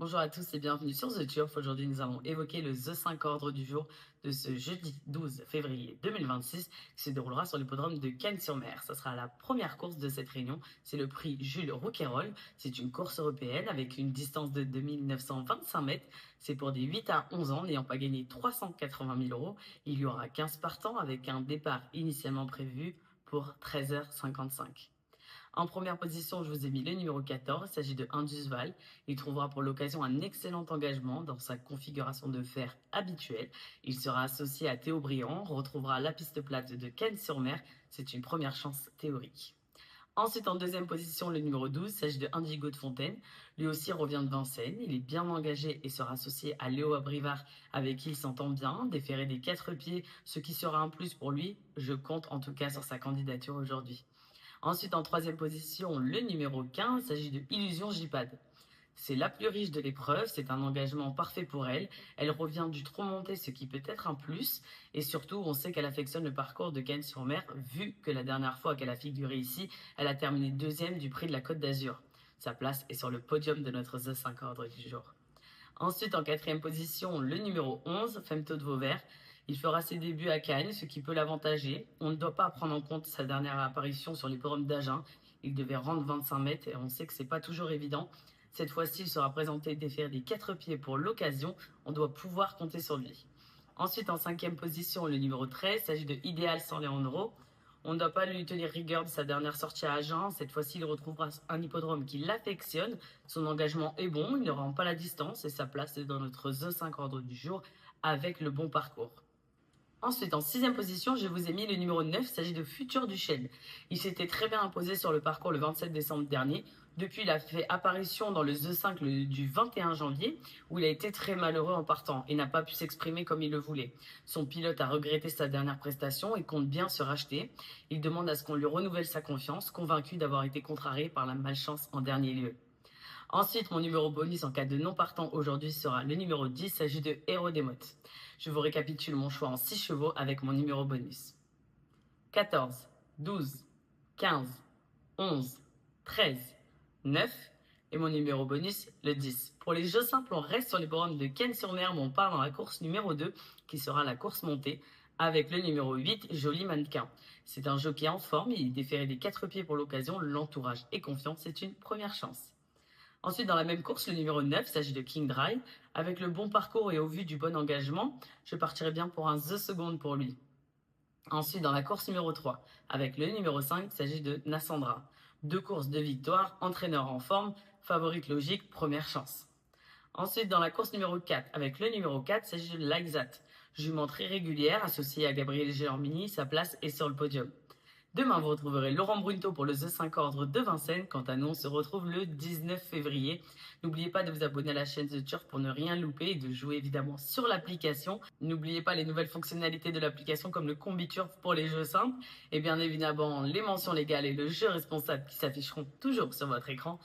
Bonjour à tous et bienvenue sur The Turf. Aujourd'hui, nous allons évoquer le The 5 ordre du jour de ce jeudi 12 février 2026 qui se déroulera sur l'hippodrome de Cannes-sur-Mer. Ça sera la première course de cette réunion. C'est le prix Jules Rouquayrol. C'est une course européenne avec une distance de 2925 mètres. C'est pour des 8 à 11 ans n'ayant pas gagné 380 000 euros. Il y aura 15 partants avec un départ initialement prévu pour 13h55. En première position, je vous ai mis le numéro 14, il s'agit de Indus Val. Il trouvera pour l'occasion un excellent engagement dans sa configuration de fer habituelle. Il sera associé à Théo Briand, retrouvera la piste plate de Cannes-sur-Mer. C'est une première chance théorique. Ensuite, en deuxième position, le numéro 12, il s'agit de Indigo de Fontaine. Lui aussi revient de Vincennes. Il est bien engagé et sera associé à Léo Abrivard, avec qui il s'entend bien, déféré des 4 pieds, ce qui sera un plus pour lui. Je compte en tout cas sur sa candidature aujourd'hui. Ensuite, en troisième position, le numéro 15, il s'agit de Illusion Jipad. C'est la plus riche de l'épreuve, c'est un engagement parfait pour elle. Elle revient du trop monté, ce qui peut être un plus. Et surtout, on sait qu'elle affectionne le parcours de Cannes-sur-Mer, vu que la dernière fois qu'elle a figuré ici, elle a terminé deuxième du prix de la Côte d'Azur. Sa place est sur le podium de notre The 5 ordre du jour. Ensuite, en quatrième position, le numéro 11, Femto de Vauvert. Il fera ses débuts à Cannes, ce qui peut l'avantager. On ne doit pas prendre en compte sa dernière apparition sur l'hippodrome d'Agen. Il devait rendre 25 mètres et on sait que c'est pas toujours évident. Cette fois-ci, il sera présenté défaire des 4 pieds pour l'occasion. On doit pouvoir compter sur lui. Ensuite, en cinquième position, le numéro 13, il s'agit de Idéal sans Leandro. On ne doit pas lui tenir rigueur de sa dernière sortie à Agen. Cette fois-ci, il retrouvera un hippodrome qui l'affectionne. Son engagement est bon, il ne rend pas la distance et sa place est dans notre The 5 ordre du jour avec le bon parcours. Ensuite, en sixième position, je vous ai mis le numéro 9, il s'agit de Futur du Chêne. Il s'était très bien imposé sur le parcours le 27 décembre dernier. Depuis, il a fait apparition dans le The 5 du 21 janvier, où il a été très malheureux en partant et n'a pas pu s'exprimer comme il le voulait. Son pilote a regretté sa dernière prestation et compte bien se racheter. Il demande à ce qu'on lui renouvelle sa confiance, convaincu d'avoir été contrarié par la malchance en dernier lieu. Ensuite, mon numéro bonus en cas de non partant aujourd'hui sera le numéro 10, il s'agit de Hérodémote. Je vous récapitule mon choix en 6 chevaux avec mon numéro bonus. 14, 12, 15, 11, 13, 9 et mon numéro bonus, le 10. Pour les jeux simples, on reste sur les bornes de Cannes-sur-Mer, mais on part dans la course numéro 2 qui sera la course montée avec le numéro 8, Joli Mannequin. C'est un jockey en forme, il est déféré des 4 pieds pour l'occasion, l'entourage est confiant, c'est une première chance. Ensuite, dans la même course, le numéro 9, il s'agit de King Dry. Avec le bon parcours et au vu du bon engagement, je partirai bien pour un The Second pour lui. Ensuite, dans la course numéro 3, avec le numéro 5, il s'agit de Nassandra. 2 courses de victoire, entraîneur en forme, favorite logique, première chance. Ensuite, dans la course numéro 4, avec le numéro 4, il s'agit de Laxat. Jument très régulière, associée à Gabriel Gélormini, sa place est sur le podium. Demain, vous retrouverez Laurent Brunto pour le The 5 ordre de Vincennes. Quant à nous, on se retrouve le 19 février. N'oubliez pas de vous abonner à la chaîne The Turf pour ne rien louper et de jouer évidemment sur l'application. N'oubliez pas les nouvelles fonctionnalités de l'application comme le Combi Turf pour les jeux simples et bien évidemment les mentions légales et le jeu responsable qui s'afficheront toujours sur votre écran.